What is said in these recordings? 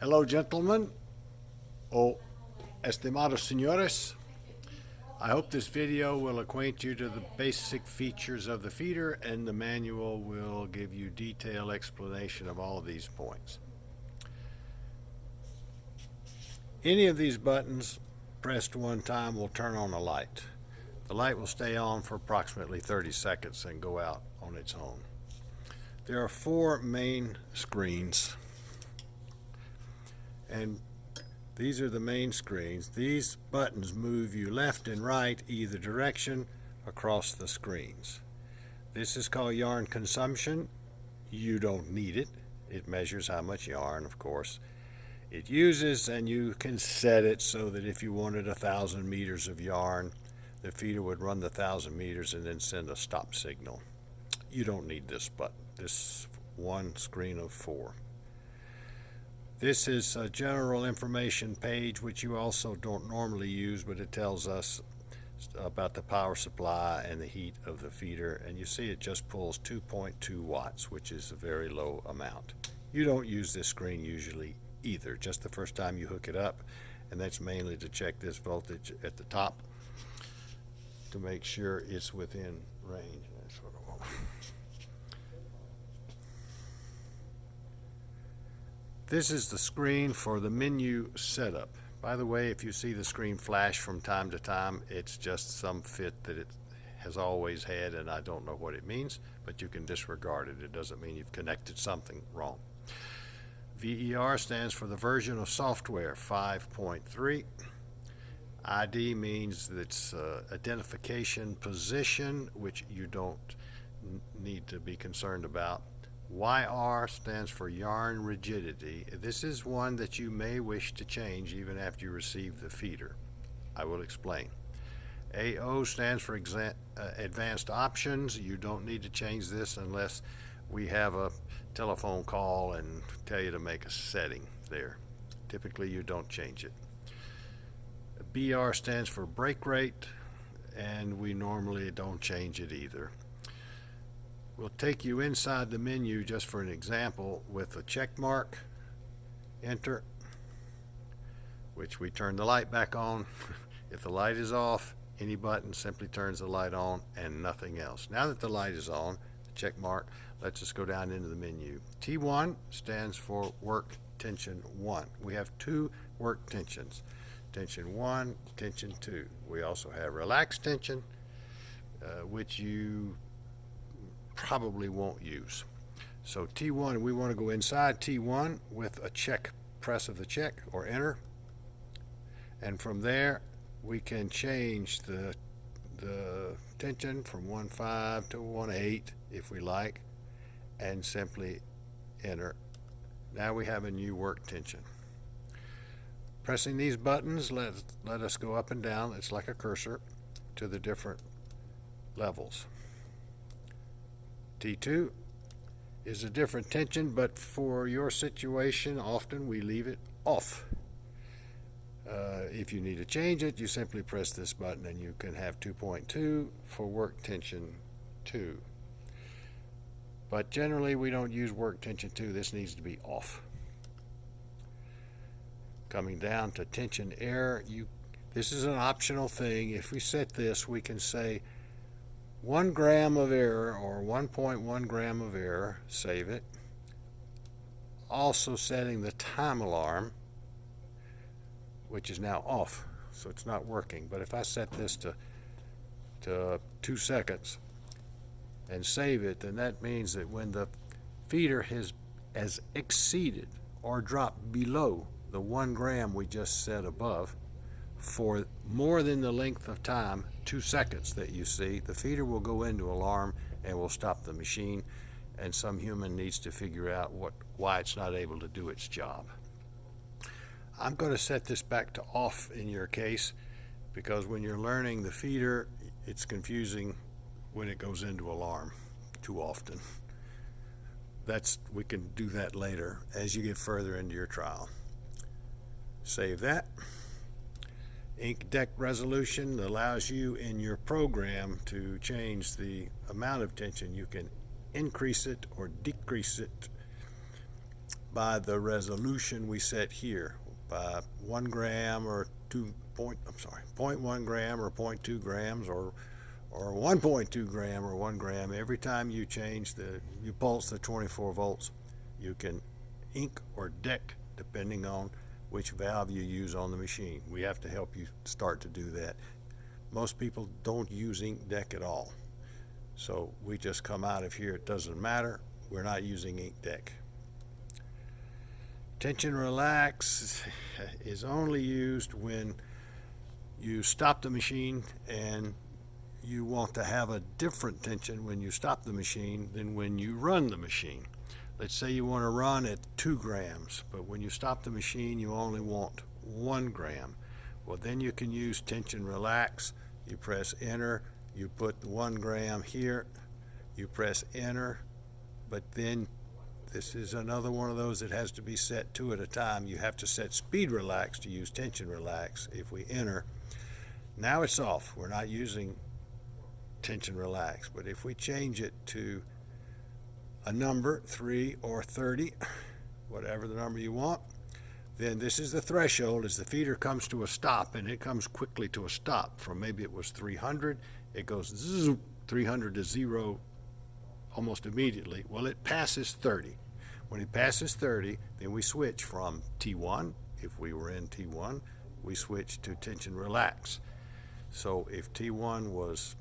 Hello, gentlemen, o estimados señores. I hope this video will acquaint you to the basic features of the feeder, and the manual will give you detailed explanation of all of these points. Any of these buttons pressed one time will turn on a light. The light will stay on for approximately 30 seconds and go out on its own. There are four main screens, and these are the main screens. These buttons move you left and right either direction across the screens. This is called yarn consumption. You don't need it. It measures how much yarn, of course, it uses, and you can set it so that if you wanted 1,000 meters of yarn, the feeder would run the 1,000 meters and then send a stop signal. You don't need this button, this one screen of four. This is a general information page, which you also don't normally use, but it tells us about the power supply and the heat of the feeder, and you see it just pulls 2.2 watts, which is a very low amount. You don't use this screen usually either, just the first time you hook it up, and that's mainly to check this voltage at the top to make sure it's within range. That's what I want. This is the screen for the menu setup. By the way, if you see the screen flash from time to time, it's just some fit that it has always had, and I don't know what it means, but you can disregard it. It doesn't mean you've connected something wrong. VER stands for the version of software 5.3. ID means it's identification position, which you don't need to be concerned about. YR stands for yarn rigidity. This is one that you may wish to change even after you receive the feeder. I will explain. AO stands for advanced options. You don't need to change this unless we have a telephone call and tell you to make a setting there. Typically you don't change it. BR stands for break rate, and we normally don't change it either. We'll take you inside the menu just for an example with a check mark, enter, which we turn the light back on. If the light is off, any button simply turns the light on and nothing else. Now that the light is on, the check mark, let's just go down into the menu. T1 stands for work tension 1. We have two work tensions, tension 1, tension 2. We also have relaxed tension, which you probably won't use. So T1, we want to go inside T1 with a check, press of the check or enter, and from there we can change the tension from 1.5 to 1.8 if we like, and simply enter. Now we have a new work tension. Pressing these buttons let us go up and down, it's like a cursor, to the different levels. T2 is a different tension, but for your situation, often we leave it off. If you need to change it, you simply press this button and you can have 2.2 for work tension 2. But generally we don't use work tension 2. This needs to be off. Coming down to tension error, this is an optional thing. If we set this, we can say 1 gram of error or 1.1 gram of error, save it. Also setting the time alarm, which is now off, so it's not working. But if I set this to 2 seconds and save it, then that means that when the feeder has exceeded or dropped below the 1 gram we just set above for more than the length of time, 2 seconds that you see, the feeder will go into alarm and will stop the machine, and some human needs to figure out why it's not able to do its job. I'm going to set this back to off in your case, because when you're learning the feeder, it's confusing when it goes into alarm too often. We can do that later as you get further into your trial. Save that. Ink deck resolution allows you in your program to change the amount of tension. You can increase it or decrease it by the resolution we set here, by 1 gram or 0.1 gram or 0.2 grams or 1.2 gram or 1 gram. Every time you you pulse the 24 volts, you can ink or deck depending on which valve you use on the machine. We have to help you start to do that. Most people don't use ink deck at all. So we just come out of here, it doesn't matter, we're not using ink deck. Tension relax is only used when you stop the machine and you want to have a different tension when you stop the machine than when you run the machine. Let's say you want to run at 2 grams, but when you stop the machine you only want 1 gram. Well, then you can use tension relax. You press enter, you put the 1 gram here, you press enter, but then this is another one of those that has to be set 2 at a time. You have to set speed relax to use tension relax. If we enter, now it's off. We're not using tension relax, but if we change it to a number, 3 or 30, whatever the number you want, then this is the threshold. As the feeder comes to a stop, and it comes quickly to a stop from maybe it was 300, it goes zzz, 300 to 0 almost immediately. Well, it passes 30. When it passes 30, then we switch from T1. If we were in T1, we switch to tension relax. So if T1 was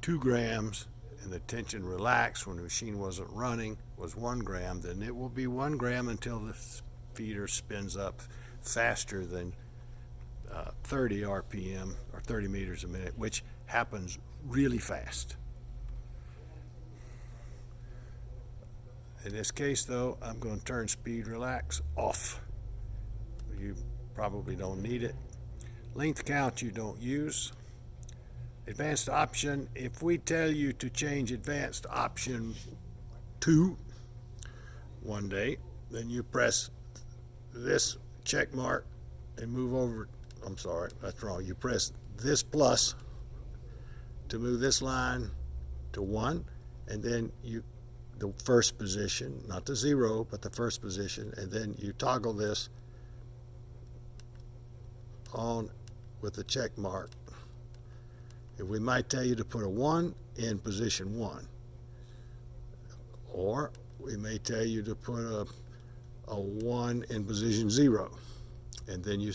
2 grams and the tension relax when the machine wasn't running was 1 gram, then it will be 1 gram until the feeder spins up faster than 30 RPM or 30 meters a minute, which happens really fast. In this case, though, I'm going to turn speed relax off. You probably don't need it. Length count you don't use. Advanced option, if we tell you to change advanced option 2 one day, then you press this check mark and move over. I'm sorry, that's wrong. You press this plus to move this line to 1, and then the first position, not the 0, but the first position, and then you toggle this on with the check mark. If we might tell you to put a 1 in position 1, or we may tell you to put a 1 in position 0, and then you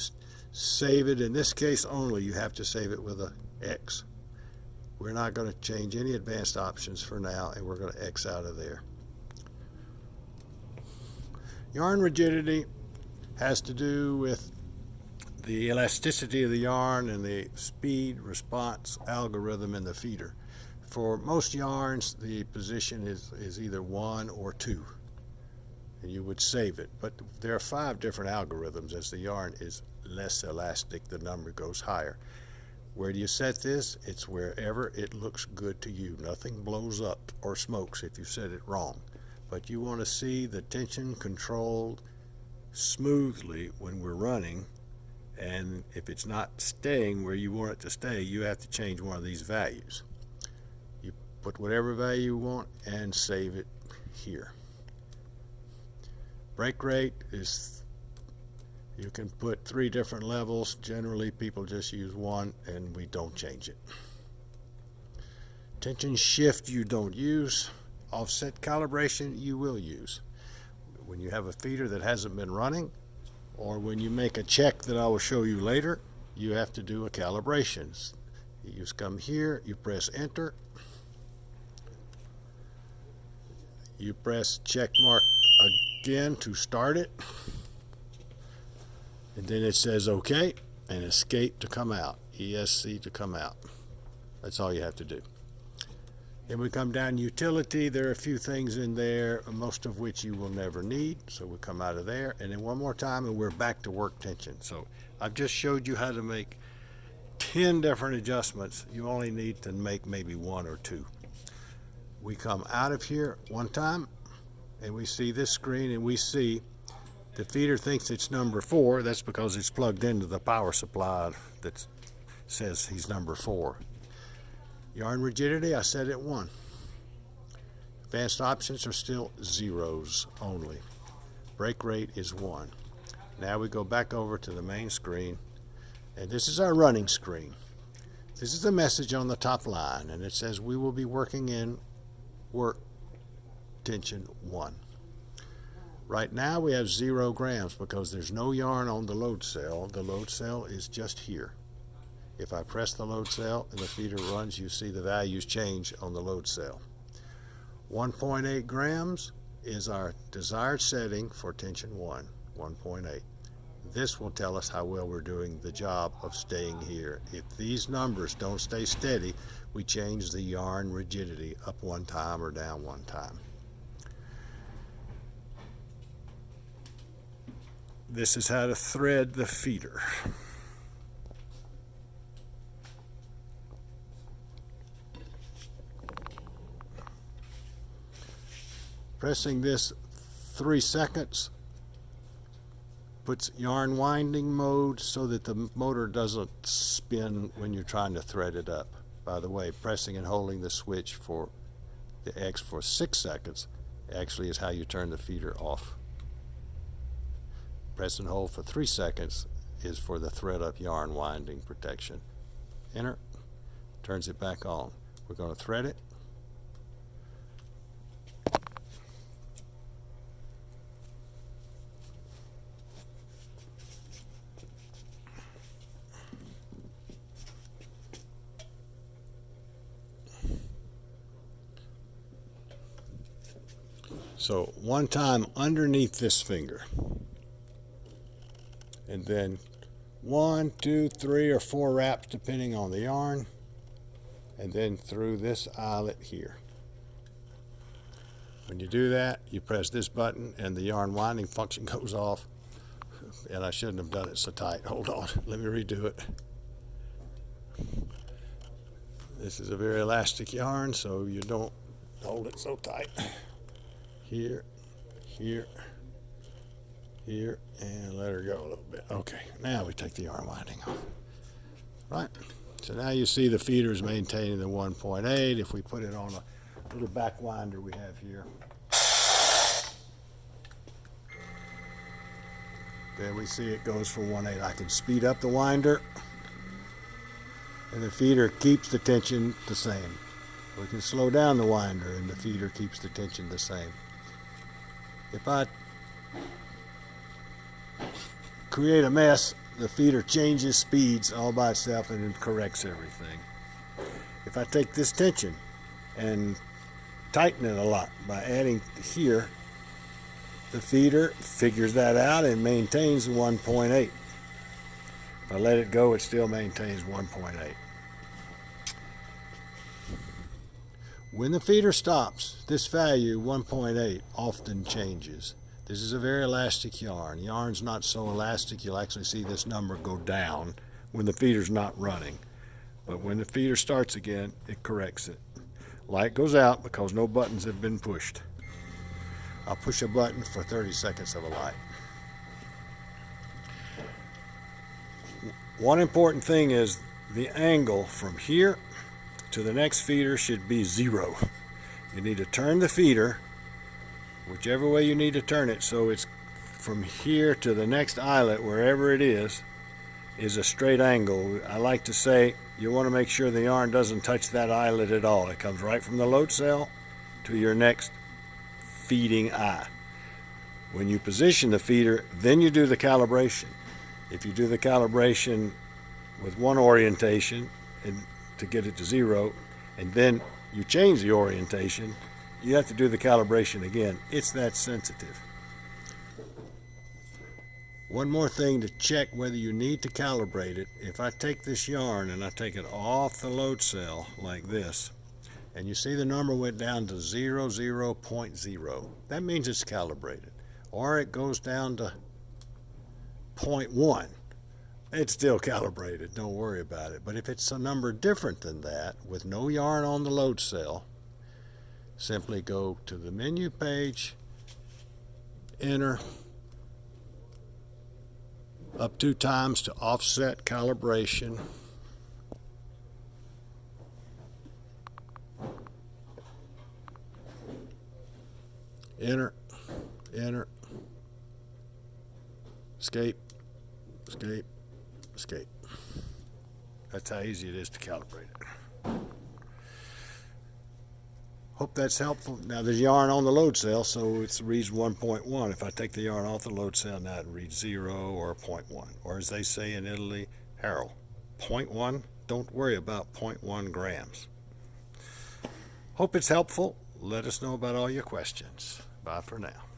save it. In this case only, you have to save it with a X. We're not going to change any advanced options for now, and we're going to X out of there. Yarn rigidity has to do with the elasticity of the yarn and the speed response algorithm in the feeder. For most yarns, the position is either 1 or 2, and you would save it. But there are 5 different algorithms. As the yarn is less elastic, the number goes higher. Where do you set this? It's wherever it looks good to you. Nothing blows up or smokes if you set it wrong. But you want to see the tension controlled smoothly when we're running, and if it's not staying where you want it to stay, you have to change one of these values. You put whatever value you want and save it here. Break rate is, you can put 3 different levels. Generally, people just use 1, and we don't change it. Tension shift you don't use. Offset calibration you will use. When you have a feeder that hasn't been running, or when you make a check that I will show you later, you have to do a calibration. You just come here, you press enter, you press check mark again to start it, and then it says OK, and escape to come out, ESC to come out. That's all you have to do. Then we come down utility. There are a few things in there, most of which you will never need, so we come out of there, and then one more time and we're back to work tension. So I've just showed you how to make 10 different adjustments. You only need to make maybe 1 or 2. We come out of here one time and we see this screen, and we see the feeder thinks it's number 4. That's because it's plugged into the power supply that says he's number 4. Yarn rigidity, I set it 1. Advanced options are still zeros only. Break rate is 1. Now we go back over to the main screen, and this is our running screen. This is the message on the top line, and it says we will be working in work tension 1. Right now we have 0 grams because there's no yarn on the load cell. The load cell is just here. If I press the load cell and the feeder runs, you see the values change on the load cell. 1.8 grams is our desired setting for tension 1, 1.8. This will tell us how well we're doing the job of staying here. If these numbers don't stay steady, we change the yarn rigidity up 1 time or down 1 time. This is how to thread the feeder. Pressing this 3 seconds puts yarn winding mode so that the motor doesn't spin when you're trying to thread it up. By the way, pressing and holding the switch for the X for 6 seconds actually is how you turn the feeder off. Press and hold for 3 seconds is for the thread up yarn winding protection. Enter, turns it back on. We're going to thread it. So 1 time underneath this finger, and then 1, 2, 3, or 4 wraps depending on the yarn, and then through this eyelet here. When you do that, you press this button and the yarn winding function goes off. And I shouldn't have done it so tight. Hold on, let me redo it. This is a very elastic yarn, so you don't hold it so tight. Here, here, here, and let her go a little bit. Okay, now we take the yarn winding off. Right, so now you see the feeder is maintaining the 1.8. If we put it on a little back winder we have here, then we see it goes for 1.8. I can speed up the winder, and the feeder keeps the tension the same. We can slow down the winder, and the feeder keeps the tension the same. If I create a mess, the feeder changes speeds all by itself and it corrects everything. If I take this tension and tighten it a lot by adding here, the feeder figures that out and maintains 1.8. If I let it go, it still maintains 1.8. When the feeder stops, this value, 1.8, often changes. This is a very elastic yarn. Yarn's not so elastic, you'll actually see this number go down when the feeder's not running. But when the feeder starts again, it corrects it. Light goes out because no buttons have been pushed. I'll push a button for 30 seconds of a light. One important thing is the angle from here to the next feeder should be 0. You need to turn the feeder whichever way you need to turn it so it's from here to the next eyelet, wherever it is a straight angle. I like to say you want to make sure the yarn doesn't touch that eyelet at all. It comes right from the load cell to your next feeding eye. When you position the feeder, then you do the calibration. If you do the calibration with one orientation and to get it to 0, and then you change the orientation, you have to do the calibration again. It's that sensitive. One more thing to check whether you need to calibrate it. If I take this yarn and I take it off the load cell like this, and you see the number went down to 0.0, that means it's calibrated. Or it goes down to 0.1. It's still calibrated, don't worry about it. But if it's a number different than that, with no yarn on the load cell, simply go to the menu page, enter, up 2 times to offset calibration. enter, enter, escape, escape, escape. That's how easy it is to calibrate it. Hope that's helpful. Now there's yarn on the load cell, so it reads 1.1. If I take the yarn off the load cell, now it reads 0 or 0.1. Or as they say in Italy, Harold, 0.1, don't worry about 0.1 grams. Hope it's helpful. Let us know about all your questions. Bye for now.